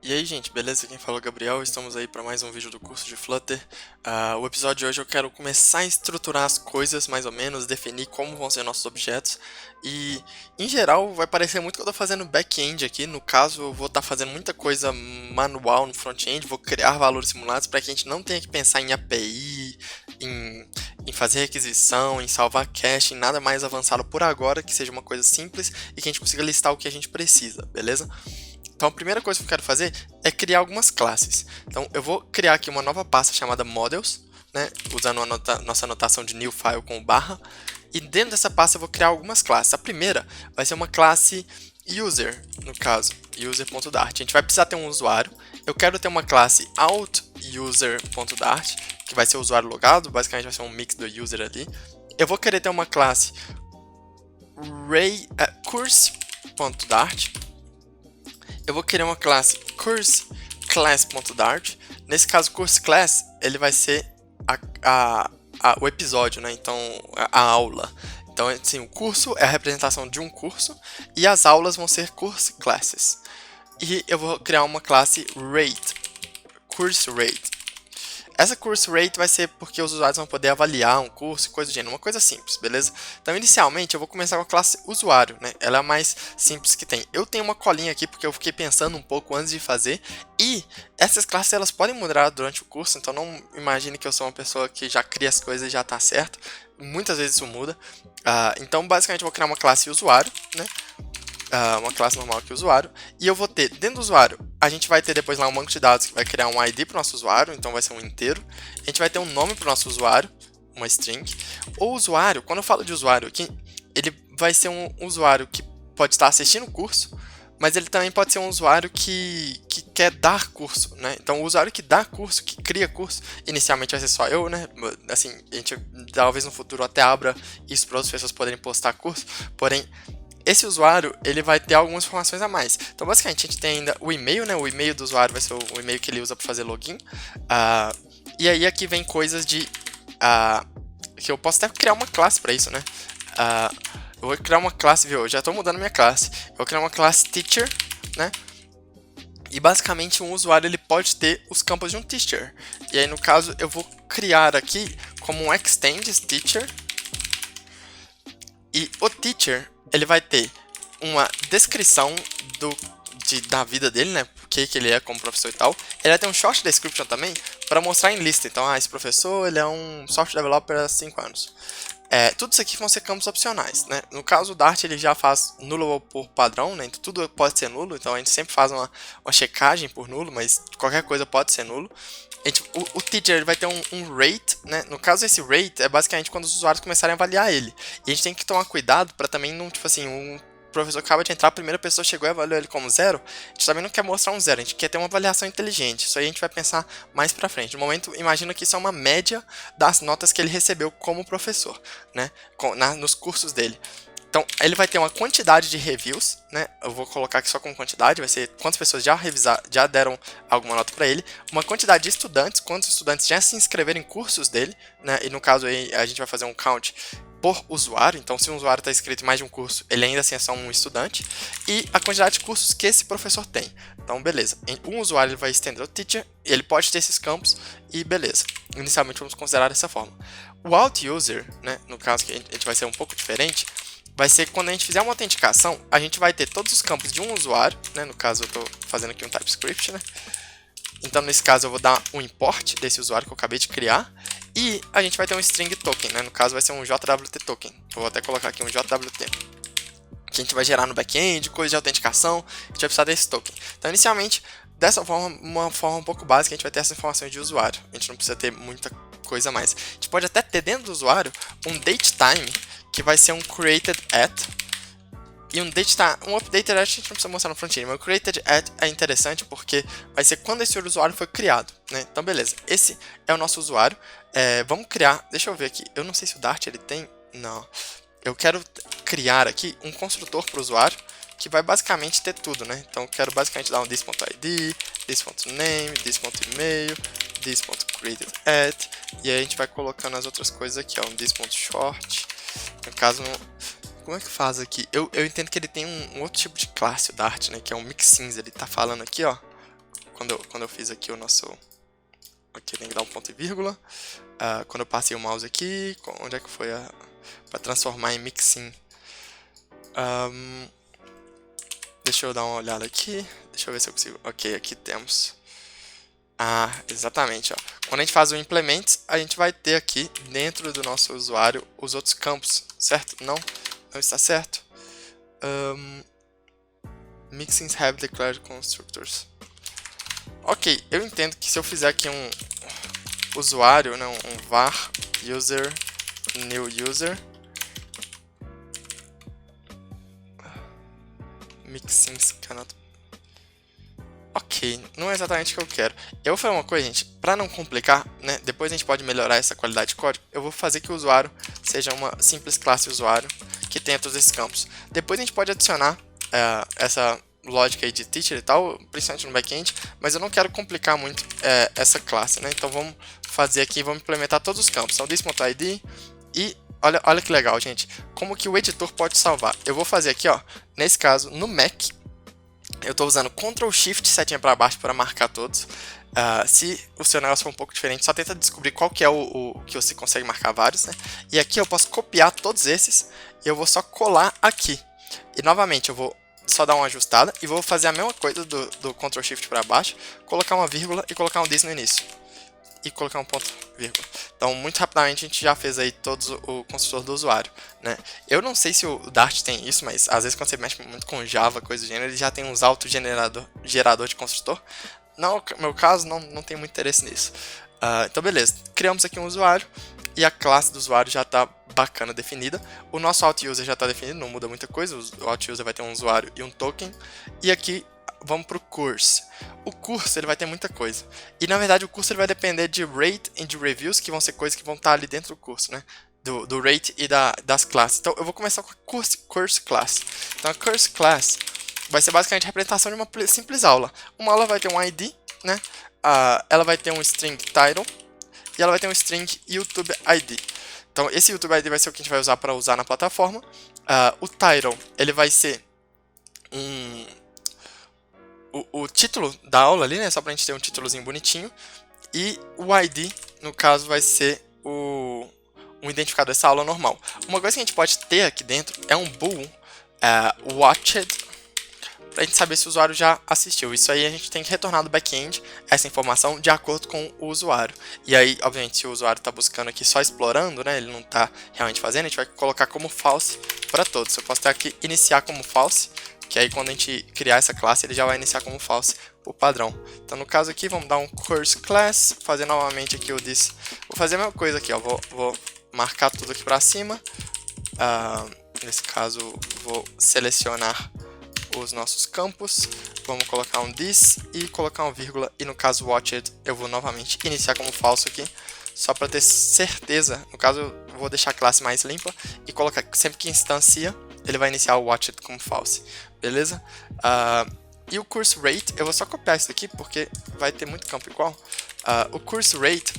E aí, gente, beleza? Quem fala é o Gabriel, estamos aí para mais um vídeo do curso de Flutter. O episódio de hoje eu quero começar a estruturar as coisas, mais ou menos, definir como vão ser nossos objetos. E, em geral, vai parecer muito que eu estou fazendo back-end aqui. No caso, eu vou estar fazendo muita coisa manual no front-end, vou criar valores simulados para que a gente não tenha que pensar em API, em fazer requisição, em salvar cache, em nada mais avançado por agora, que seja uma coisa simples e que a gente consiga listar o que a gente precisa, beleza? Então a primeira coisa que eu quero fazer é criar algumas classes. Então eu vou criar aqui uma nova pasta chamada Models, né, usando a nossa anotação de new file com barra, e dentro dessa pasta eu vou criar algumas classes. A primeira vai ser uma classe user, no caso, user.dart. A gente vai precisar ter um usuário. Eu quero ter uma classe outUser.dart, que vai ser o usuário logado, basicamente vai ser um mix do user ali. Eu vou querer ter uma classe course.dart. Eu vou querer uma classe CourseClass.dart. Nesse caso, CourseClass, ele vai ser o episódio, né? Então, a aula. Então, assim, o curso é a representação de um curso e as aulas vão ser Course Classes. E eu vou criar uma classe Rate, Course Rate. Essa course rate vai ser porque os usuários vão poder avaliar um curso e coisa do gênero, uma coisa simples, beleza? Então, inicialmente, eu vou começar com a classe usuário, né? Ela é a mais simples que tem. Eu tenho uma colinha aqui porque eu fiquei pensando um pouco antes de fazer, e essas classes elas podem mudar durante o curso, então não imagine que eu sou uma pessoa que já cria as coisas e já está certo. Muitas vezes isso muda. Então, basicamente, eu vou criar uma classe usuário, né? Uma classe normal aqui, usuário, e eu vou ter, dentro do usuário, a gente vai ter depois lá um banco de dados que vai criar um ID para o nosso usuário, então vai ser um inteiro, a gente vai ter um nome para o nosso usuário, uma string. O usuário, quando eu falo de usuário aqui, ele vai ser um usuário que pode estar assistindo o curso, mas ele também pode ser um usuário que quer dar curso, né? Então, o usuário que dá curso, que cria curso, inicialmente vai ser só eu, né? Assim, a gente talvez no futuro até abra isso para outras pessoas poderem postar curso, porém, esse usuário, ele vai ter algumas informações a mais. Então, basicamente, a gente tem ainda o e-mail, né? O e-mail do usuário vai ser o e-mail que ele usa para fazer login. E aí, aqui vem coisas de... que eu posso até criar uma classe para isso, né? Eu vou criar uma classe, viu? Eu já estou mudando minha classe. Eu vou criar uma classe teacher, né? E, basicamente, um usuário, ele pode ter os campos de um teacher. E aí, no caso, eu vou criar aqui como um extends teacher. E o teacher, ele vai ter uma descrição da vida dele, né? O que ele é como professor e tal. Ele vai ter um short description também para mostrar em lista. Então, esse professor, ele é um software developer há 5 anos. Tudo isso aqui vão ser campos opcionais, né? No caso, o Dart ele já faz nulo por padrão, né? Então, tudo pode ser nulo. Então, a gente sempre faz uma checagem por nulo, mas qualquer coisa pode ser nulo. O teacher ele vai ter um rate, né? No caso, esse rate é basicamente quando os usuários começarem a avaliar ele. E a gente tem que tomar cuidado para também não, tipo assim, um professor acaba de entrar, a primeira pessoa chegou e avaliou ele como 0, a gente também não quer mostrar um 0, a gente quer ter uma avaliação inteligente. Isso aí a gente vai pensar mais pra frente. No momento, imagina que isso é uma média das notas que ele recebeu como professor, né? Nos cursos dele. Então, ele vai ter uma quantidade de reviews, né? Eu vou colocar aqui só como quantidade, vai ser quantas pessoas já deram alguma nota para ele, uma quantidade de estudantes, quantos estudantes já se inscreveram em cursos dele, né? E no caso aí a gente vai fazer um count por usuário, então se um usuário está inscrito em mais de um curso, ele ainda assim é só um estudante, e a quantidade de cursos que esse professor tem. Então, beleza, um usuário ele vai estender o teacher, ele pode ter esses campos, e beleza. Inicialmente vamos considerar dessa forma. O out-user, né, no caso que a gente vai ser um pouco diferente, vai ser quando a gente fizer uma autenticação, a gente vai ter todos os campos de um usuário, né, no caso eu estou fazendo aqui um TypeScript, né, então nesse caso eu vou dar um import desse usuário que eu acabei de criar, e a gente vai ter um string token, né? No caso vai ser um JWT token. Eu vou até colocar aqui um JWT. Que a gente vai gerar no back-end, coisa de autenticação, a gente vai precisar desse token. Então, inicialmente, dessa forma, uma forma um pouco básica, a gente vai ter essas informações de usuário. A gente não precisa ter muita coisa a mais. A gente pode até ter dentro do usuário um datetime, que vai ser um created at, e um updated at a gente não precisa mostrar no front-end, mas o created at é interessante porque vai ser quando esse usuário foi criado, né? Então, beleza, esse é o nosso usuário. Vamos criar, deixa eu ver aqui, eu não sei se o Dart ele tem, não. Eu quero criar aqui um construtor para o usuário que vai basicamente ter tudo, né? Então, eu quero basicamente dar um this.id, this.name, this.email, this.createdAt, e aí a gente vai colocando as outras coisas aqui, ó, um this.short, no caso... Como é que faz aqui? Eu entendo que ele tem um outro tipo de classe, o Dart, né? Que é um mix cinza. Ele tá falando aqui, ó. quando eu fiz aqui o nosso... Aqui tem que dar um ponto e vírgula. Quando eu passei o mouse aqui, onde é que foi para transformar em mixin? Deixa eu dar uma olhada aqui. Deixa eu ver se eu consigo. Ok, aqui temos. Exatamente. Ó. Quando a gente faz o implement, a gente vai ter aqui dentro do nosso usuário os outros campos, certo? Não está certo. Mixins have declared constructors. Ok, eu entendo que se eu fizer aqui um usuário, né, um var user new user mixins cannot. Ok, não é exatamente o que eu quero. Eu vou fazer uma coisa, gente, para não complicar, né, depois a gente pode melhorar essa qualidade de código. Eu vou fazer que o usuário seja uma simples classe usuário que tenha todos esses campos. Depois a gente pode adicionar essa lógica aí de teacher e tal, principalmente no back-end, mas eu não quero complicar muito essa classe, né? Então vamos fazer aqui, vamos implementar todos os campos. Então this.id e olha que legal, gente, como que o editor pode salvar. Eu vou fazer aqui, ó, nesse caso, no Mac, eu estou usando Ctrl Shift setinha para baixo para marcar todos. Se o seu negócio for um pouco diferente, só tenta descobrir qual que é o que você consegue marcar vários, né? E aqui eu posso copiar todos esses e eu vou só colar aqui. E novamente eu vou só dar uma ajustada e vou fazer a mesma coisa do Ctrl Shift para baixo, colocar uma vírgula e colocar um this no início. E colocar um ponto, vírgula. Então, muito rapidamente a gente já fez aí todos o construtor do usuário, né? Eu não sei se o Dart tem isso, mas às vezes quando você mexe muito com Java, coisa do gênero, ele já tem uns gerador de construtor. No meu caso, não tem muito interesse nisso. Então, beleza. Criamos aqui um usuário e a classe do usuário já está bacana definida. O nosso out-user já está definido, não muda muita coisa. O out-user vai ter um usuário e um token. E aqui vamos para o course. O curso ele vai ter muita coisa. E na verdade o curso ele vai depender de rate e de reviews, que vão ser coisas que vão estar ali dentro do curso, né? Do rate e das classes. Então eu vou começar com a course class. Então a course class vai ser basicamente a representação de uma simples aula. Uma aula vai ter um ID, né? Ela vai ter um string title e ela vai ter um string YouTube ID. Então esse YouTube ID vai ser o que a gente vai usar para usar na plataforma. O title ele vai ser o título da aula ali, né? Só pra gente ter um títulozinho bonitinho. E o ID, no caso, vai ser um identificador dessa aula normal. Uma coisa que a gente pode ter aqui dentro é um bool watched, pra gente saber se o usuário já assistiu. Isso aí a gente tem que retornar do back-end essa informação de acordo com o usuário. E aí, obviamente, se o usuário está buscando aqui só explorando, né? Ele não está realmente fazendo, a gente vai colocar como false para todos. Eu posso ter aqui iniciar como false, que aí quando a gente criar essa classe, ele já vai iniciar como false por padrão. Então no caso aqui, vamos dar um course class, fazer novamente aqui o this. Vou fazer a mesma coisa aqui, ó. Vou marcar tudo aqui para cima. Nesse caso, vou selecionar os nossos campos. Vamos colocar um this e colocar um vírgula. E no caso watched, eu vou novamente iniciar como falso aqui, só para ter certeza. No caso, eu vou deixar a classe mais limpa e colocar sempre que instancia, ele vai iniciar o watched como false, beleza? E o course rate, eu vou só copiar isso daqui porque vai ter muito campo igual. O course rate,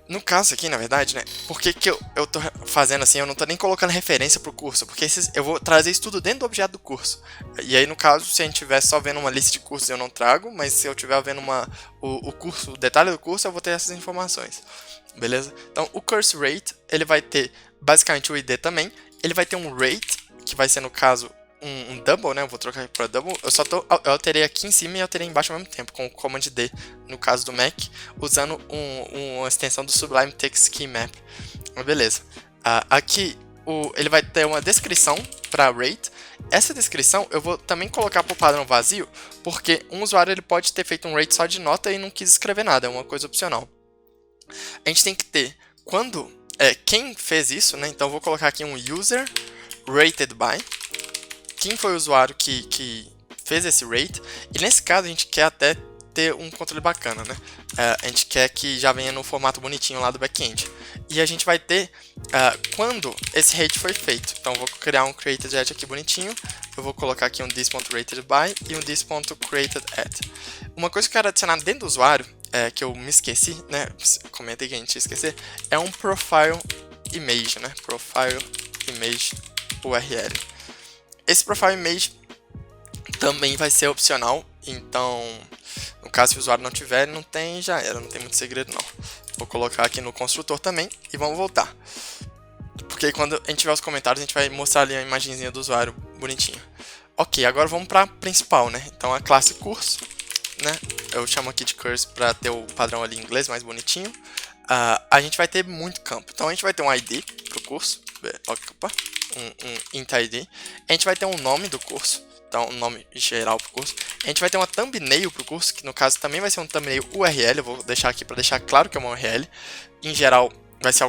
no caso aqui, na verdade, né? Por que eu tô fazendo assim? Eu não tô nem colocando referência pro curso, porque eu vou trazer isso tudo dentro do objeto do curso. E aí, no caso, se a gente estiver só vendo uma lista de cursos, eu não trago, mas se eu estiver vendo o curso, o detalhe do curso, eu vou ter essas informações. Beleza? Então, o course rate, ele vai ter basicamente o ID também. Ele vai ter um rate, que vai ser, no caso, um double, né? Eu vou trocar para double. Eu alterei aqui em cima e alterei embaixo ao mesmo tempo, com o Command D, no caso do Mac, usando uma extensão do Sublime Text Key Map. Beleza. Aqui, ele vai ter uma descrição para rate. Essa descrição eu vou também colocar para o padrão vazio, porque um usuário ele pode ter feito um rate só de nota e não quis escrever nada, é uma coisa opcional. A gente tem que ter quem fez isso, né? Então eu vou colocar aqui um user rated by. Quem foi o usuário que fez esse rate? E nesse caso a gente quer até ter um controle bacana, né? A gente quer que já venha no formato bonitinho lá do back-end. E a gente vai ter quando esse rate foi feito. Então eu vou criar um created at aqui bonitinho. Eu vou colocar aqui um this.ratedby e um this.createdAt. Uma coisa que eu quero adicionar dentro do usuário, que eu me esqueci, né? Comentei que a gente ia esquecer, é um profile image, né? Profile image URL. Esse profile image também vai ser opcional Então, no caso, se o usuário não tiver, não tem, já era, não tem muito segredo não. Vou colocar aqui no construtor também e vamos voltar. Porque aí quando a gente tiver os comentários, a gente vai mostrar ali a imagenzinha do usuário bonitinho. Ok, agora vamos para a principal, né? Então a classe curso, né? Eu chamo aqui de curso para ter o padrão ali em inglês mais bonitinho. A gente vai ter muito campo. Então a gente vai ter um ID para o curso, opa, um int ID. A gente vai ter um nome do curso, então um nome geral para o curso. A gente vai ter uma thumbnail para o curso, que no caso também vai ser um thumbnail URL. Eu vou deixar aqui para deixar claro que é uma URL. Em geral, vai ser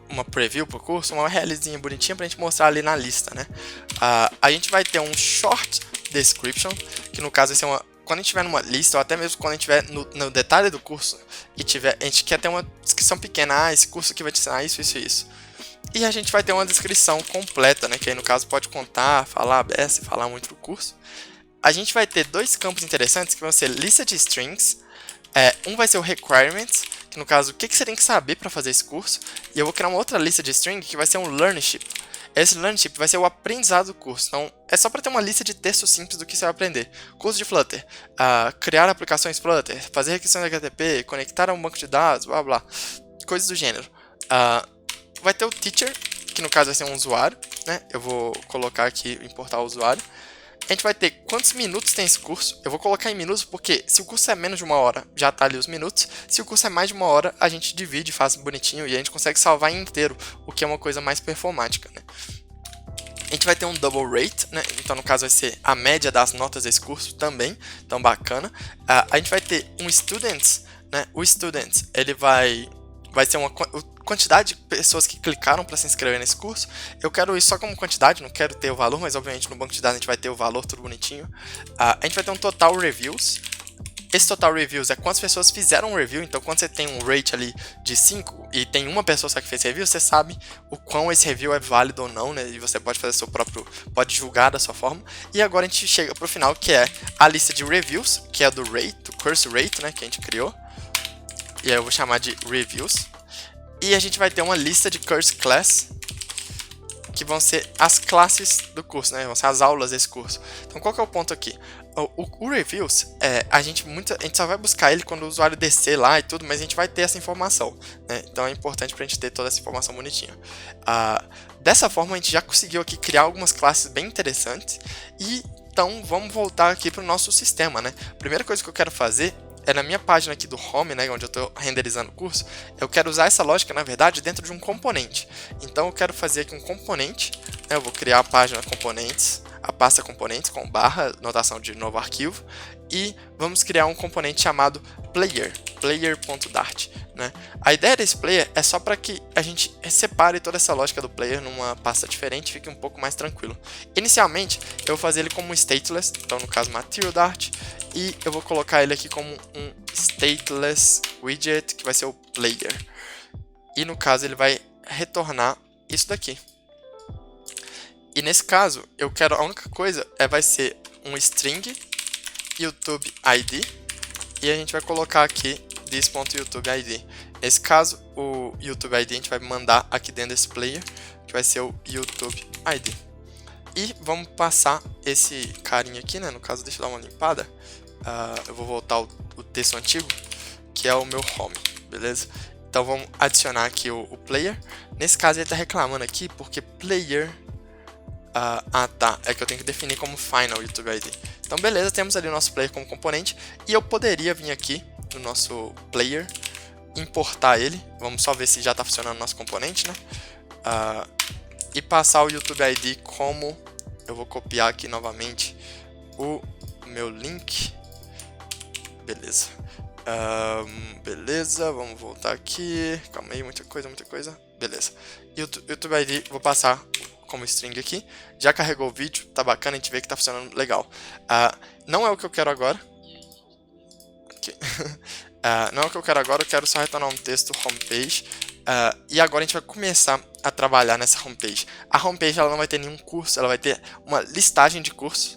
uma preview pro curso, uma URLzinha bonitinha pra gente mostrar ali na lista, né? A gente vai ter um short description, que no caso vai ser quando a gente estiver numa lista, ou até mesmo quando a gente estiver no detalhe do curso, e a gente quer ter uma descrição pequena, esse curso aqui vai te ensinar isso, isso e isso. E a gente vai ter uma descrição completa, né? Que aí no caso pode contar, falar ABS, falar muito do curso. A gente vai ter dois campos interessantes, que vão ser lista de strings. Um vai ser o requirements, que no caso, o que você tem que saber para fazer esse curso. E eu vou criar uma outra lista de string que vai ser um learnership. Esse learnership vai ser o aprendizado do curso. Então, é só para ter uma lista de textos simples do que você vai aprender. Curso de Flutter, criar aplicações Flutter, fazer requisições HTTP, conectar a um banco de dados, blá blá, coisas do gênero. Vai ter o teacher, que no caso vai ser um usuário, né? Eu vou colocar aqui, importar o usuário. A gente vai ter quantos minutos tem esse curso. Eu vou colocar em minutos porque se o curso é menos de 1 hora, já tá ali os minutos. Se o curso é mais de 1 hora, a gente divide, faz bonitinho e a gente consegue salvar em inteiro, o que é uma coisa mais performática, né? A gente vai ter um double rate, né? Então no caso vai ser a média das notas desse curso também, então bacana. A gente vai ter um students, né? O students, ele vai ser uma quantidade de pessoas que clicaram para se inscrever nesse curso. Eu quero isso só como quantidade, não quero ter o valor, mas obviamente no banco de dados a gente vai ter o valor tudo bonitinho. A gente vai ter um total reviews. Esse total reviews é quantas pessoas fizeram um review. Então quando você tem um rate ali de 5 e tem uma pessoa só que fez review, você sabe o quão esse review é válido ou não, né? E você pode fazer seu próprio, pode julgar da sua forma. E agora a gente chega pro final, que é a lista de reviews, que é do rate, do course rate, né, que a gente criou. E aí eu vou chamar de reviews. E a gente vai ter uma lista de course class, que vão ser as classes do curso, né? Vão ser as aulas desse curso. Então qual que é o ponto aqui? O reviews, a gente só vai buscar ele quando o usuário descer lá e tudo, mas a gente vai ter essa informação, né? Então é importante pra gente ter toda essa informação bonitinha. Dessa forma a gente já conseguiu aqui criar algumas classes bem interessantes. E então vamos voltar aqui para o nosso sistema, né? A primeira coisa que eu quero fazer é na minha página aqui do Home, né, onde eu estou renderizando o curso, eu quero usar essa lógica, na verdade, dentro de um componente. Então eu quero fazer aqui um componente, né, eu vou criar a página componentes, a pasta componentes com barra, notação de novo arquivo, e vamos criar um componente chamado player, player.dart, né? A ideia desse player é só para que a gente separe toda essa lógica do player numa pasta diferente e fique um pouco mais tranquilo. Inicialmente, eu vou fazer ele como um stateless, então no caso material dart, e eu vou colocar ele aqui como um stateless widget, que vai ser o player. E no caso ele vai retornar isso daqui. E nesse caso, eu quero, a única coisa vai ser um string YouTube ID, e a gente vai colocar aqui this.YouTubeID. Nesse caso, o YouTube ID a gente vai mandar aqui dentro desse player, que vai ser o YouTube ID. E vamos passar esse carinha aqui, né? No caso, deixa eu dar uma limpada. Eu vou voltar o texto antigo, que é o meu home, beleza? Então vamos adicionar aqui o player. Nesse caso ele está reclamando aqui porque player... tá, é que eu tenho que definir como final YouTube ID. Então beleza, temos ali o nosso player como componente. E eu poderia vir aqui no nosso player, importar ele. Vamos só ver se já está funcionando o nosso componente, né? E passar o YouTube ID como... Eu vou copiar aqui novamente o meu link. Beleza. Beleza, vamos voltar aqui. Calma aí, muita coisa. Beleza. YouTube ID, vou passar como string aqui. Já carregou o vídeo, tá bacana, a gente vê que tá funcionando legal. Não é o que eu quero agora. Okay. Não é o que eu quero agora, eu quero só retornar um texto homepage. E agora a gente vai começar a trabalhar nessa homepage. A homepage ela não vai ter nenhum curso, ela vai ter uma listagem de cursos.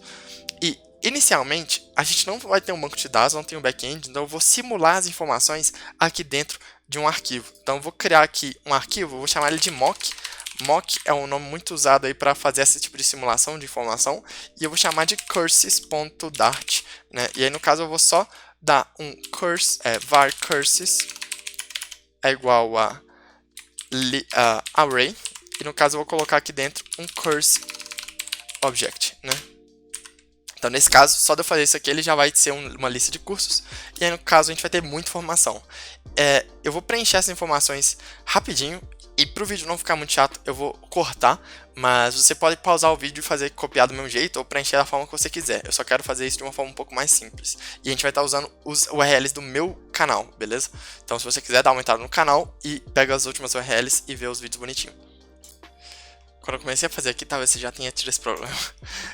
E inicialmente a gente não vai ter um banco de dados, não tem um back-end, então eu vou simular as informações aqui dentro de um arquivo. Então eu vou criar aqui um arquivo, vou chamar ele de mock Mock é um nome muito usado aí para fazer esse tipo de simulação de informação, e eu vou chamar de courses.dart, né? E aí no caso eu vou só dar um var courses é igual a array, e no caso eu vou colocar aqui dentro um course object, né? Então, nesse caso, só de eu fazer isso aqui, ele já vai ser uma lista de cursos. E aí, no caso, a gente vai ter muita informação. Eu vou preencher essas informações rapidinho. E para o vídeo não ficar muito chato, eu vou cortar. Mas você pode pausar o vídeo e fazer copiar do mesmo jeito ou preencher da forma que você quiser. Eu só quero fazer isso de uma forma um pouco mais simples. E a gente vai estar usando os URLs do meu canal, beleza? Então, se você quiser, dá uma entrada no canal e pega as últimas URLs e vê os vídeos bonitinho. Quando eu comecei a fazer aqui, talvez você já tenha tido esse problema.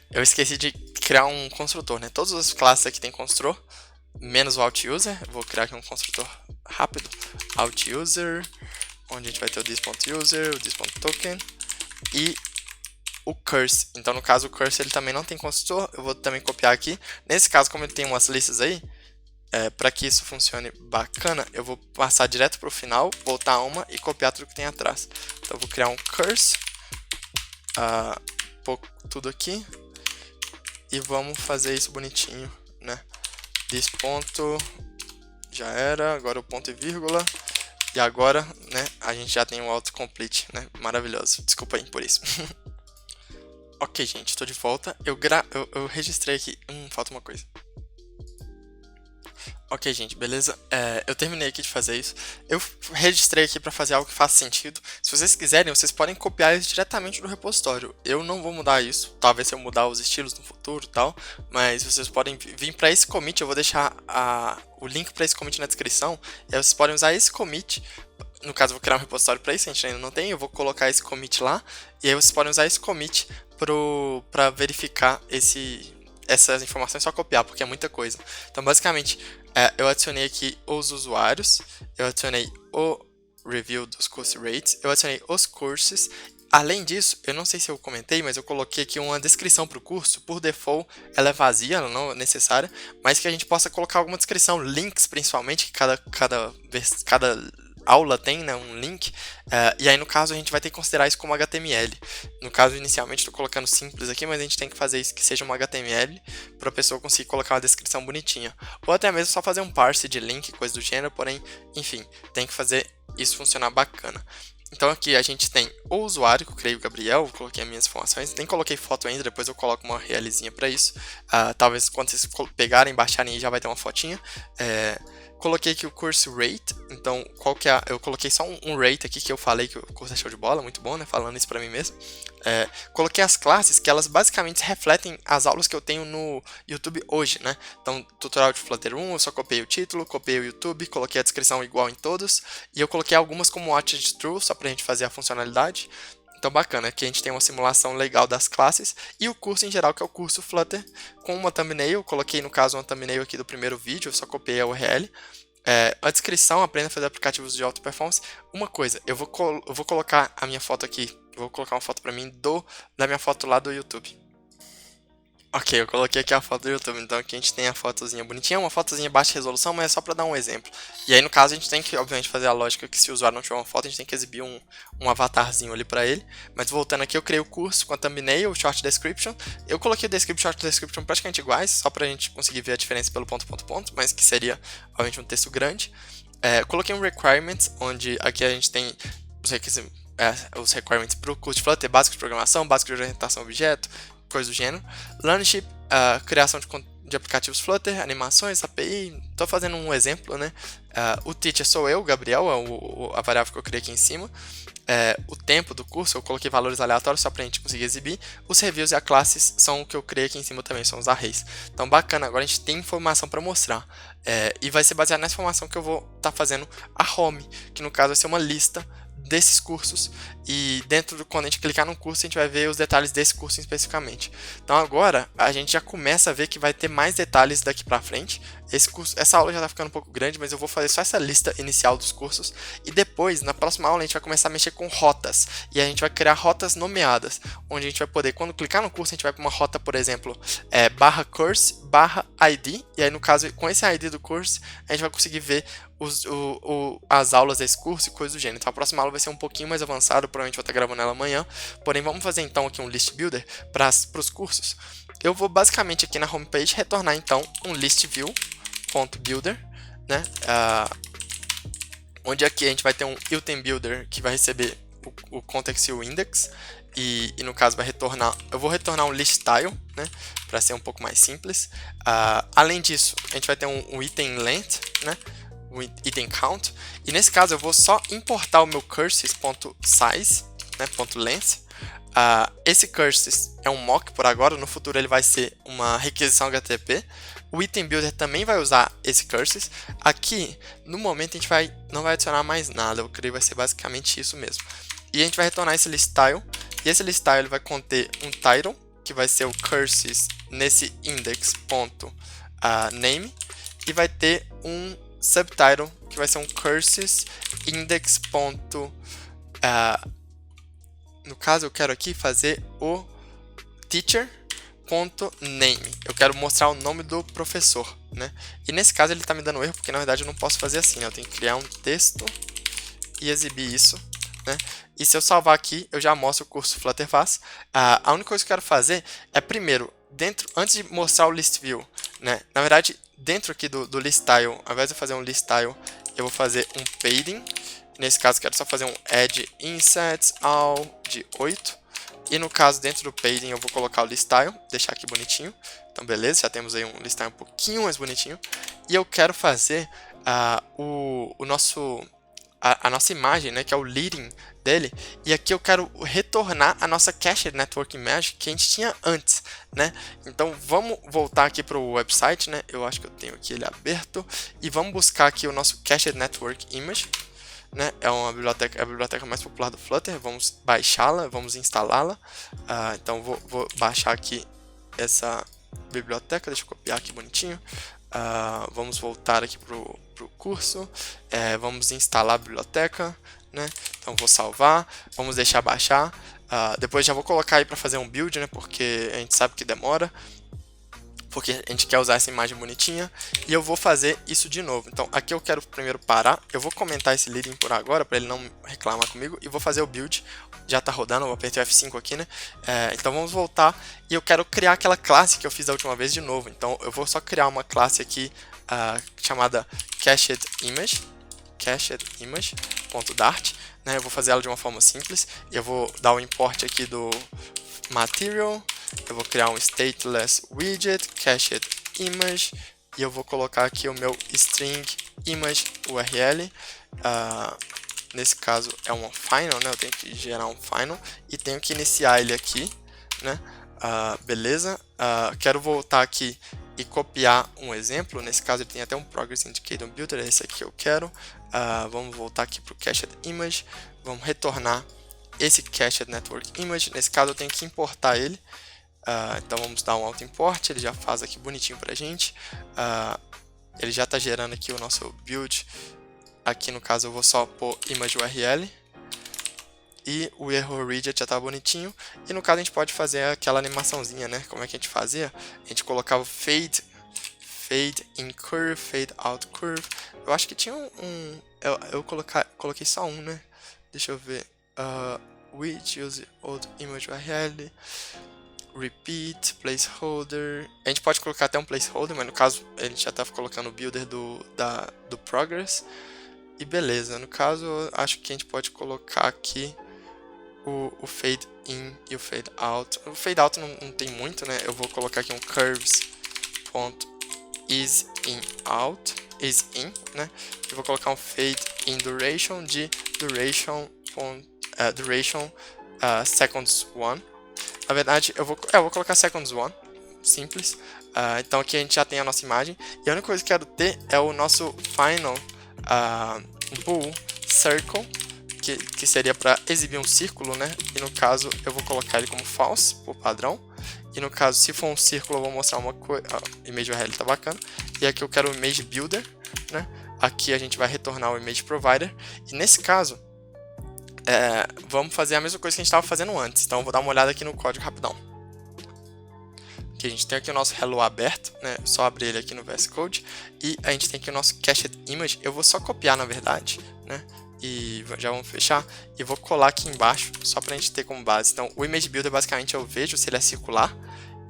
Eu esqueci de criar um construtor, né? Todas as classes aqui tem construtor, menos o outUser. Eu vou criar aqui um construtor rápido. outUser, onde a gente vai ter o this.user, o this.token e o curse. Então, no caso, o curse ele também não tem construtor. Eu vou também copiar aqui. Nesse caso, como ele tem umas listas aí, para que isso funcione bacana, eu vou passar direto para o final, voltar uma e copiar tudo que tem atrás. Então, eu vou criar um curse. Tudo aqui e vamos fazer isso bonitinho, né? This ponto já era, agora o ponto e vírgula, e agora, né, a gente já tem o autocomplete, né? Maravilhoso, desculpa aí por isso. Ok, gente, estou de volta. Eu registrei aqui, falta uma coisa. Ok, gente, beleza? Eu terminei aqui de fazer isso. Eu registrei aqui para fazer algo que faça sentido. Se vocês quiserem, vocês podem copiar isso diretamente do repositório. Eu não vou mudar isso. Talvez se eu mudar os estilos no futuro e tal. Mas vocês podem vir para esse commit. Eu vou deixar o link para esse commit na descrição. E aí vocês podem usar esse commit. No caso, eu vou criar um repositório para isso. A gente ainda não tem. Eu vou colocar esse commit lá. E aí vocês podem usar esse commit para verificar essas informações, só copiar, porque é muita coisa. Então, basicamente, eu adicionei aqui os usuários, eu adicionei o review dos course rates, eu adicionei os cursos. Além disso, eu não sei se eu comentei, mas eu coloquei aqui uma descrição para o curso. Por default, ela é vazia, ela não é necessária, mas que a gente possa colocar alguma descrição, links principalmente, que cada aula tem, né, um link, e aí no caso a gente vai ter que considerar isso como HTML. No caso, inicialmente estou colocando simples aqui, mas a gente tem que fazer isso que seja um HTML para a pessoa conseguir colocar uma descrição bonitinha. Ou até mesmo só fazer um parse de link, coisa do gênero, porém, enfim, tem que fazer isso funcionar bacana. Então aqui a gente tem o usuário, que eu criei o Gabriel, eu coloquei as minhas informações, nem coloquei foto ainda, depois eu coloco uma realizinha para isso. Talvez quando vocês pegarem, baixarem aí já vai ter uma fotinha. Coloquei aqui o course rate, então eu coloquei só um rate aqui que eu falei que o curso é show de bola, muito bom, né, falando isso pra mim mesmo. Coloquei as classes que elas basicamente refletem as aulas que eu tenho no YouTube hoje, né. Então, tutorial de Flutter 1, eu só copiei o título, copiei o YouTube, coloquei a descrição igual em todos, e eu coloquei algumas como watched true, só pra gente fazer a funcionalidade. Então, bacana, aqui a gente tem uma simulação legal das classes e o curso em geral, que é o curso Flutter, com uma thumbnail. Eu coloquei, no caso, uma thumbnail aqui do primeiro vídeo, eu só copiei a URL. A descrição, aprenda a fazer aplicativos de alta performance. Uma coisa, eu vou colocar a minha foto aqui, eu vou colocar uma foto pra mim da minha foto lá do YouTube. Ok, eu coloquei aqui a foto do YouTube, então aqui a gente tem a fotozinha bonitinha, uma fotozinha baixa resolução, mas é só para dar um exemplo. E aí no caso a gente tem que, obviamente, fazer a lógica que se o usuário não tiver uma foto, a gente tem que exibir um avatarzinho ali para ele. Mas voltando aqui, eu criei o curso com a thumbnail, o short description. Eu coloquei o description e o short description praticamente iguais, só para a gente conseguir ver a diferença pelo ponto, mas que seria, obviamente, um texto grande. Coloquei um requirements, onde aqui a gente tem os requirements para o curso de Flutter, básico de programação, básico de orientação a objeto, coisa do gênero. Learnership, criação de aplicativos Flutter, animações, API. Estou fazendo um exemplo, né? O teacher sou eu, Gabriel, é a variável que eu criei aqui em cima. O tempo do curso, eu coloquei valores aleatórios só para a gente conseguir exibir. Os reviews e a classes são o que eu criei aqui em cima também, são os arrays. Então, bacana, agora a gente tem informação para mostrar. E vai ser baseado nessa informação que eu vou estar fazendo a home, que no caso vai ser uma lista desses cursos, e quando a gente clicar no curso, a gente vai ver os detalhes desse curso especificamente. Então agora, a gente já começa a ver que vai ter mais detalhes daqui pra frente. Essa aula já tá ficando um pouco grande, mas eu vou fazer só essa lista inicial dos cursos, e depois, na próxima aula, a gente vai começar a mexer com rotas, e a gente vai criar rotas nomeadas, onde a gente vai poder, quando clicar no curso, a gente vai para uma rota, por exemplo, /course/ID, e aí no caso, com esse ID do curso, a gente vai conseguir ver as aulas desse curso e coisas do gênero. Então a próxima aula vai ser um pouquinho mais avançada, provavelmente vou estar gravando ela amanhã, porém vamos fazer então aqui um list builder para os cursos. Eu vou basicamente aqui na homepage retornar então um list view.builder, né? Onde aqui a gente vai ter um item builder que vai receber o context e o index, e no caso vai retornar, eu vou retornar um list style, né, para ser um pouco mais simples. Além disso, a gente vai ter um item length, né, um item count, e nesse caso eu vou só importar o meu curses.size, né, .length. Esse curses é um mock por agora, no futuro ele vai ser uma requisição HTTP. O item builder também vai usar esse curses. Aqui, no momento, a gente não vai adicionar mais nada, eu creio que vai ser basicamente isso mesmo. E a gente vai retornar esse list style, e esse list style ele vai conter um title, que vai ser o curses nesse index.name, e vai ter um subtitle, que vai ser um curses index. No caso, eu quero aqui fazer o teacher.name. Eu quero mostrar o nome do professor, né? E nesse caso ele está me dando erro, porque na verdade eu não posso fazer assim, né? Eu tenho que criar um texto e exibir isso, né? E se eu salvar aqui, eu já mostro o curso Flutterfast. A única coisa que eu quero fazer é, primeiro, antes de mostrar o list view, né? Na verdade, dentro aqui do list style, ao invés de eu fazer um list style, eu vou fazer um padding. Nesse caso, quero só fazer um add insets all de 8. E no caso, dentro do padding, eu vou colocar o list style, deixar aqui bonitinho. Então, beleza, já temos aí um list style um pouquinho mais bonitinho. E eu quero fazer a nossa imagem, né, que é o leading dele. E aqui eu quero retornar a nossa Cached Network Image que a gente tinha antes, né? Então, vamos voltar aqui para o website, né? Eu acho que eu tenho aqui ele aberto. E vamos buscar aqui o nosso Cached Network Image. Né? É a biblioteca mais popular do Flutter. Vamos baixá-la, vamos instalá-la. Então vou baixar aqui essa biblioteca, deixa eu copiar aqui bonitinho. Vamos voltar aqui para o curso, vamos instalar a biblioteca, né? Então vou salvar, vamos deixar baixar. Depois já vou colocar aí para fazer um build, né? Porque a gente sabe que demora, porque a gente quer usar essa imagem bonitinha, e eu vou fazer isso de novo. Então aqui eu quero primeiro parar, eu vou comentar esse leading por agora, para ele não reclamar comigo, e vou fazer o build. Já está rodando, eu vou apertar o F5 aqui, né? Então vamos voltar, e eu quero criar aquela classe que eu fiz da última vez de novo. Então eu vou só criar uma classe aqui chamada cachedimage.dart, né? Eu vou fazer ela de uma forma simples, eu vou dar o import aqui do material. Eu vou criar um stateless widget, cached image, e eu vou colocar aqui o meu string image URL. Nesse caso é um final, né? Eu tenho que gerar um final e tenho que iniciar ele aqui, né? Beleza. Quero voltar aqui e copiar um exemplo. Nesse caso ele tem até um Progress Indicator Builder, esse aqui eu quero. Vamos voltar aqui para o cached image, vamos retornar esse cached network image. Nesse caso eu tenho que importar ele. Então vamos dar um auto import, ele já faz aqui bonitinho pra gente. Ele já está gerando aqui o nosso build. Aqui no caso eu vou só pôr image URL. E o error widget já está bonitinho. E no caso a gente pode fazer aquela animaçãozinha, né? Como é que a gente fazia? A gente colocava fade in curve, fade out curve. Eu acho que tinha eu coloquei só um, né? Deixa eu ver. Which use old image URL. Repeat, placeholder. A gente pode colocar até um placeholder, mas no caso a gente já está colocando o builder do progress. E beleza, no caso eu acho que a gente pode colocar aqui o fade in e o fade out. O fade out não tem muito, né? Eu vou colocar aqui um curves.isInOut, isIn, né? Eu vou colocar um fade in duration de duration seconds 1. Na verdade, eu vou colocar seconds 1, simples. Então aqui a gente já tem a nossa imagem. E a única coisa que eu quero ter é o nosso final bool circle, que seria para exibir um círculo, né? E no caso eu vou colocar ele como false, por padrão. E no caso, se for um círculo, eu vou mostrar uma coisa. Image URL tá bacana. E aqui eu quero o image builder, né? Aqui a gente vai retornar o image provider. E nesse caso, vamos fazer a mesma coisa que a gente estava fazendo antes. Então eu vou dar uma olhada aqui no código rapidão. que a gente tem aqui o nosso hello aberto, né? Só abrir ele aqui no VS Code, e a gente tem aqui o nosso cached image. Eu vou só copiar, na verdade, né? E já vamos fechar, e vou colar aqui embaixo, só para a gente ter como base. Então, o image builder, basicamente, eu vejo se ele é circular,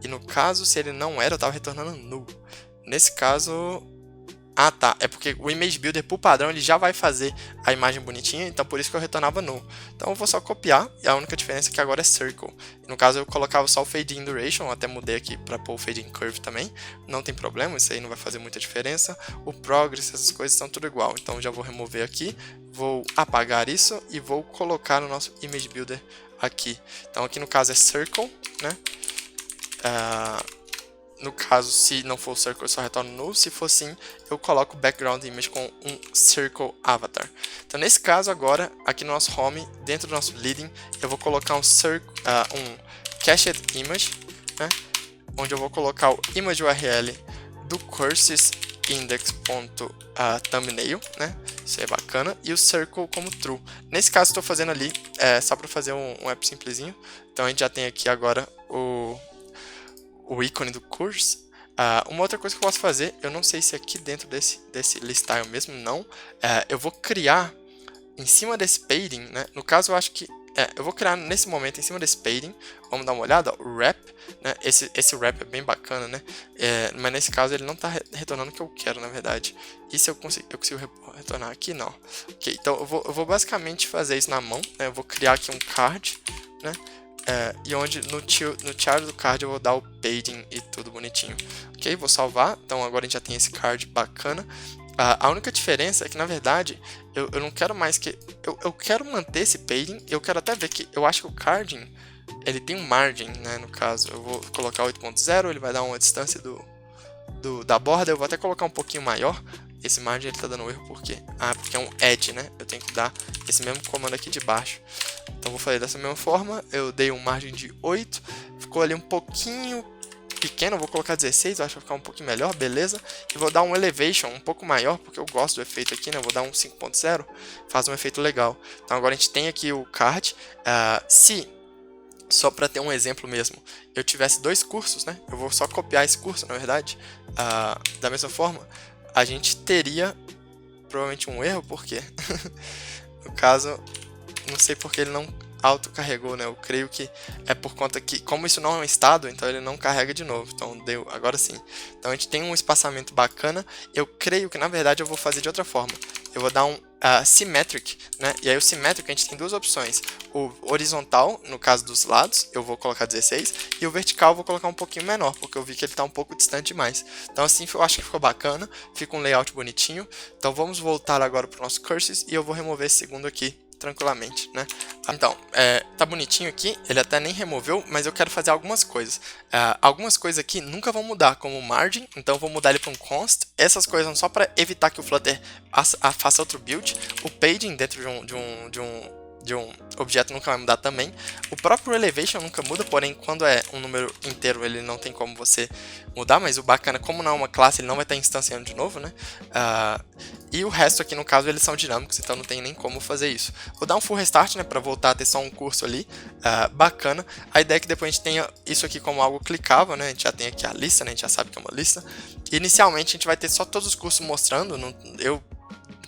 e no caso, se ele não era, eu estava retornando null. Nesse caso... Ah, tá. É porque o Image Builder, por padrão, ele já vai fazer a imagem bonitinha, então por isso que eu retornava null. Então eu vou só copiar, e a única diferença é que agora é Circle. No caso, eu colocava só o Fade In Duration, eu até mudei aqui para pôr o Fade In Curve também. Não tem problema, isso aí não vai fazer muita diferença. O Progress, essas coisas estão tudo igual. Então já vou remover aqui, vou apagar isso e vou colocar no nosso Image Builder aqui. Então aqui no caso é Circle, né? No caso, se não for Circle, eu só retorno null. Se for sim, eu coloco o background image com um Circle Avatar. Então, nesse caso, agora, aqui no nosso Home, dentro do nosso Leading, eu vou colocar um Cached Image, né? Onde eu vou colocar o Image URL do Courses index.thumbnail, né? Isso é bacana. E o Circle como True. Nesse caso, estou fazendo ali só para fazer um app simplesinho. Então, a gente já tem aqui agora o ícone do curso. Uma outra coisa que eu posso fazer, eu não sei se aqui dentro desse listyle mesmo, não. Eu vou criar em cima desse padding, né? No caso, eu acho que eu vou criar nesse momento em cima desse padding. Vamos dar uma olhada, o wrap, né? Esse wrap é bem bacana, né? Mas nesse caso ele não está retornando o que eu quero, na verdade. E se eu consigo retornar aqui? Não. Ok, então eu vou basicamente fazer isso na mão, né? Eu vou criar aqui um card, né? E onde no child do card eu vou dar o padding e tudo bonitinho. Ok, vou salvar. Então agora a gente já tem esse card bacana. A única diferença é que, na verdade, eu não quero mais que... Eu quero manter esse padding. Eu quero até ver que eu acho que o carding, ele tem um margin, né? No caso, eu vou colocar 8.0, ele vai dar uma distância da borda. Eu vou até colocar um pouquinho maior. Esse margin ele tá dando erro por quê? Porque é um edge, né? Eu tenho que dar esse mesmo comando aqui de baixo. Então vou fazer dessa mesma forma. Eu dei um margem de 8. Ficou ali um pouquinho pequeno. Eu vou colocar 16, eu acho que vai ficar um pouquinho melhor, beleza? E vou dar um elevation um pouco maior, porque eu gosto do efeito aqui, né? Eu vou dar um 5.0, faz um efeito legal. Então agora a gente tem aqui o card. Se, só para ter um exemplo mesmo, eu tivesse dois cursos, né? Eu vou só copiar esse curso, na verdade. Da mesma forma, a gente teria provavelmente um erro, por quê? No caso, não sei porque ele não autocarregou, né? Eu creio que é por conta que, como isso não é um estado, então ele não carrega de novo. Então deu, agora sim. Então a gente tem um espaçamento bacana. Eu creio que, na verdade, eu vou fazer de outra forma. Eu vou dar um symmetric, né? E aí o symmetric a gente tem duas opções. O horizontal, no caso dos lados, eu vou colocar 16, e o vertical eu vou colocar um pouquinho menor, porque eu vi que ele está um pouco distante demais. Então assim eu acho que ficou bacana, fica um layout bonitinho. Então vamos voltar agora para o nosso curses, e eu vou remover esse segundo aqui tranquilamente, né? Então, tá bonitinho aqui, ele até nem removeu, mas eu quero fazer algumas coisas. Algumas coisas aqui nunca vão mudar, como o margin, então eu vou mudar ele para um const. Essas coisas são só para evitar que o Flutter faça outro build. O padding dentro de um objeto nunca vai mudar também. O próprio elevation nunca muda, porém quando é um número inteiro ele não tem como você mudar, mas o bacana, como não é uma classe, ele não vai estar instanciando de novo, né? E o resto aqui, no caso, eles são dinâmicos, então não tem nem como fazer isso. Vou dar um full restart, né, para voltar a ter só um curso ali, bacana. A ideia é que depois a gente tenha isso aqui como algo clicável, né, a gente já tem aqui a lista, né, a gente já sabe que é uma lista. E inicialmente a gente vai ter só todos os cursos mostrando,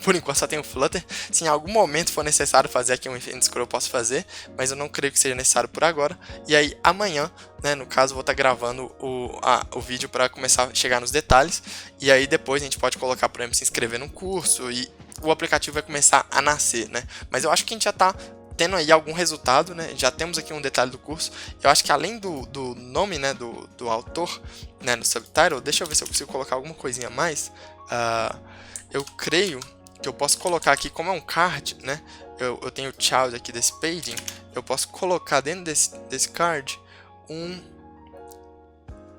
por enquanto só tenho Flutter. Se em algum momento for necessário fazer aqui um event scroll, eu posso fazer, mas eu não creio que seja necessário por agora. E aí amanhã, né, no caso, eu vou estar gravando o vídeo para começar a chegar nos detalhes. E aí depois a gente pode colocar, por exemplo, se inscrever no curso e o aplicativo vai começar a nascer, né? Mas eu acho que a gente já está tendo aí algum resultado, né? Já temos aqui um detalhe do curso. Eu acho que além do nome, né, do autor, né, no subtitle, deixa eu ver se eu consigo colocar alguma coisinha a mais. Eu creio que eu posso colocar aqui, como é um card, né? Eu tenho o child aqui desse padding, eu posso colocar dentro desse card um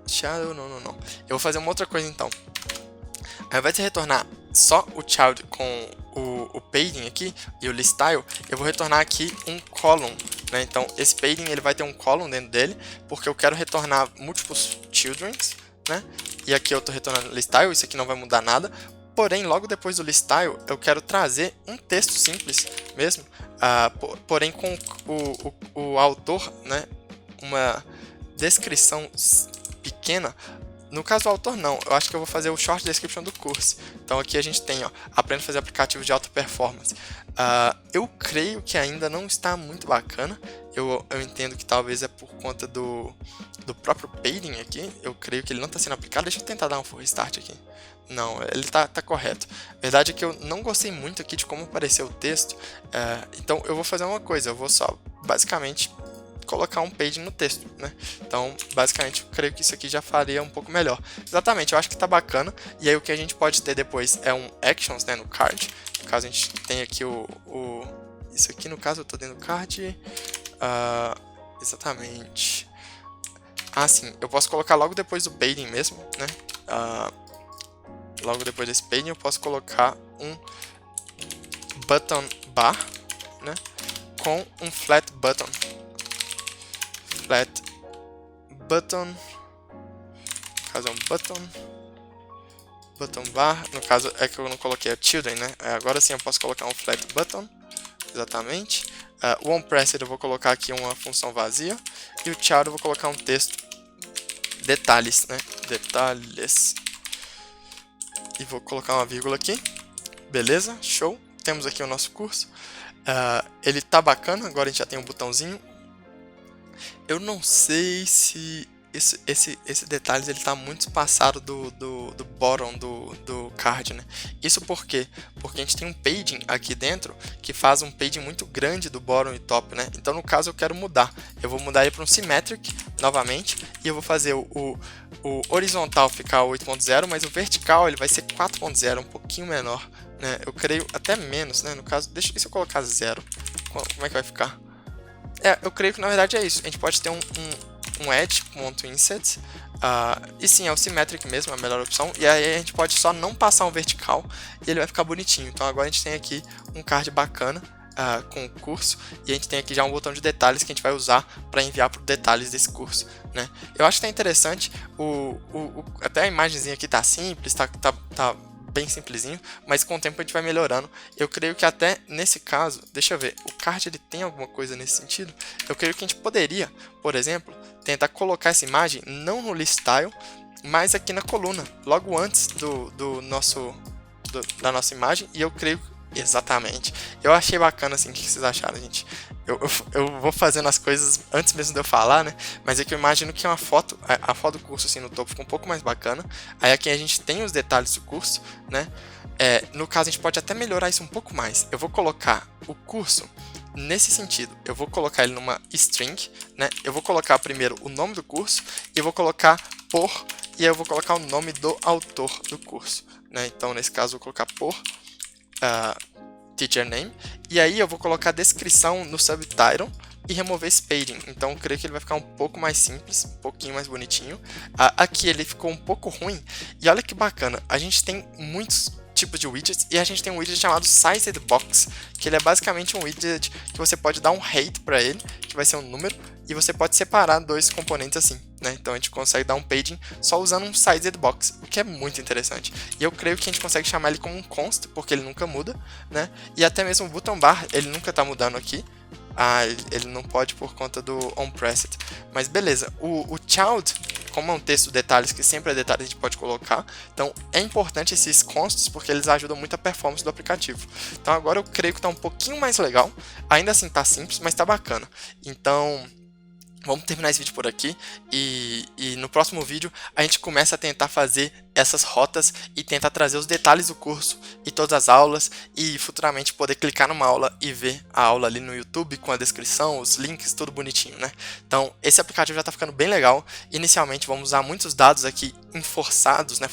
child, não. Eu vou fazer uma outra coisa então. Ao invés de retornar só o child com o padding aqui e o listyle, eu vou retornar aqui um column, né? Então esse padding ele vai ter um column dentro dele, porque eu quero retornar múltiplos childrens, né? E aqui eu estou retornando listyle, isso aqui não vai mudar nada. Porém, logo depois do listyle, eu quero trazer um texto simples mesmo, porém com o autor, né, uma descrição pequena. No caso do autor não, eu acho que eu vou fazer o short description do curso. Então aqui a gente tem, ó, aprenda a fazer aplicativos de alta performance. Eu creio que ainda não está muito bacana. Eu entendo que talvez é por conta do próprio padding aqui. Eu creio que ele não está sendo aplicado. Deixa eu tentar dar um full restart aqui. Não, ele tá correto. A verdade é que eu não gostei muito aqui de como apareceu o texto. Então eu vou fazer uma coisa, eu vou só basicamente colocar um padding no texto, né? Então, basicamente, eu creio que isso aqui já faria um pouco melhor. Exatamente, eu acho que tá bacana. E aí o que a gente pode ter depois é um actions, né, no card. No caso, a gente tem aqui isso aqui, no caso, eu tô dentro do card. Exatamente. Sim, eu posso colocar logo depois do padding mesmo, né? Logo depois desse padding eu posso colocar um button bar, né? Com um flat button. Flat button, no caso é um button bar, no caso é que eu não coloquei a children, né? Agora sim eu posso colocar um flat button, exatamente. O onPressed eu vou colocar aqui uma função vazia, e o child eu vou colocar um texto, detalhes, né? Detalhes. E vou colocar uma vírgula aqui, beleza, show. Temos aqui o nosso curso, ele tá bacana, agora a gente já tem um botãozinho. Eu não sei se esse detalhes ele tá muito espaçado do bottom do card, né? Isso por quê? Porque a gente tem um padding aqui dentro que faz um padding muito grande do bottom e top, né? Então no caso eu quero mudar. Eu vou mudar ele para um symmetric novamente e eu vou fazer o horizontal ficar 8.0, mas o vertical ele vai ser 4.0, um pouquinho menor, né? Eu creio até menos, né? No caso, deixa eu colocar 0. Como é que vai ficar? Eu creio que na verdade é isso. A gente pode ter um edge.inset. E sim, é o symmetric mesmo, é a melhor opção. E aí a gente pode só não passar um vertical e ele vai ficar bonitinho. Então agora a gente tem aqui um card bacana com o curso. E a gente tem aqui já um botão de detalhes que a gente vai usar para enviar para os detalhes desse curso, né? Eu acho que tá interessante. Até a imagenzinha aqui tá simples, tá bem simplesinho, mas com o tempo a gente vai melhorando. Eu creio que até nesse caso, deixa eu ver, o card ele tem alguma coisa nesse sentido. Eu creio que a gente poderia, por exemplo, tentar colocar essa imagem não no list style, mas aqui na coluna, logo antes da nossa imagem, e eu creio exatamente. Eu achei bacana assim, o que vocês acharam, gente? Eu vou fazendo as coisas antes mesmo de eu falar, né? Mas é que eu imagino que a foto do curso assim no topo ficou um pouco mais bacana. Aí aqui a gente tem os detalhes do curso, né? No caso a gente pode até melhorar isso um pouco mais. Eu vou colocar o curso nesse sentido. Eu vou colocar ele numa string, né? Eu vou colocar primeiro o nome do curso e eu vou colocar por, e aí eu vou colocar o nome do autor do curso, né? Então nesse caso eu vou colocar por teacher name, e aí eu vou colocar a descrição no subtitle e remover esse padding. Então eu creio que ele vai ficar um pouco mais simples, um pouquinho mais bonitinho. Aqui ele ficou um pouco ruim, e olha que bacana, a gente tem muitos tipos de widgets, e a gente tem um widget chamado Sized Box, que ele é basicamente um widget que você pode dar um height para ele, que vai ser um número, e você pode separar dois componentes assim, né? Então a gente consegue dar um padding só usando um Sized Box, o que é muito interessante. E eu creio que a gente consegue chamar ele como um const, porque ele nunca muda, né? E até mesmo o button bar, ele nunca está mudando aqui. Ele não pode por conta do onPressed. Mas beleza, o child, como é um texto de detalhes, que sempre é detalhe, a gente pode colocar. Então é importante esses consts, porque eles ajudam muito a performance do aplicativo. Então agora eu creio que está um pouquinho mais legal. Ainda assim está simples, mas está bacana. Então vamos terminar esse vídeo por aqui, e no próximo vídeo a gente começa a tentar fazer essas rotas e tentar trazer os detalhes do curso e todas as aulas, e futuramente poder clicar numa aula e ver a aula ali no YouTube com a descrição, os links, tudo bonitinho, né? Então esse aplicativo já está ficando bem legal. Inicialmente vamos usar muitos dados aqui enforçados, né?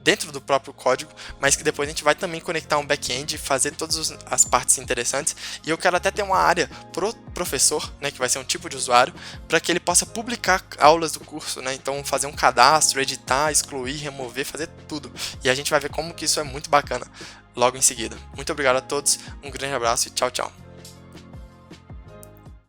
Dentro do próprio código, mas que depois a gente vai também conectar um back-end e fazer todas as partes interessantes. E eu quero até ter uma área pro professor, né, que vai ser um tipo de usuário, para que ele possa publicar aulas do curso, né? Então fazer um cadastro, editar, excluir, remover, fazer tudo. E a gente vai ver como que isso é muito bacana logo em seguida. Muito obrigado a todos, um grande abraço e tchau, tchau.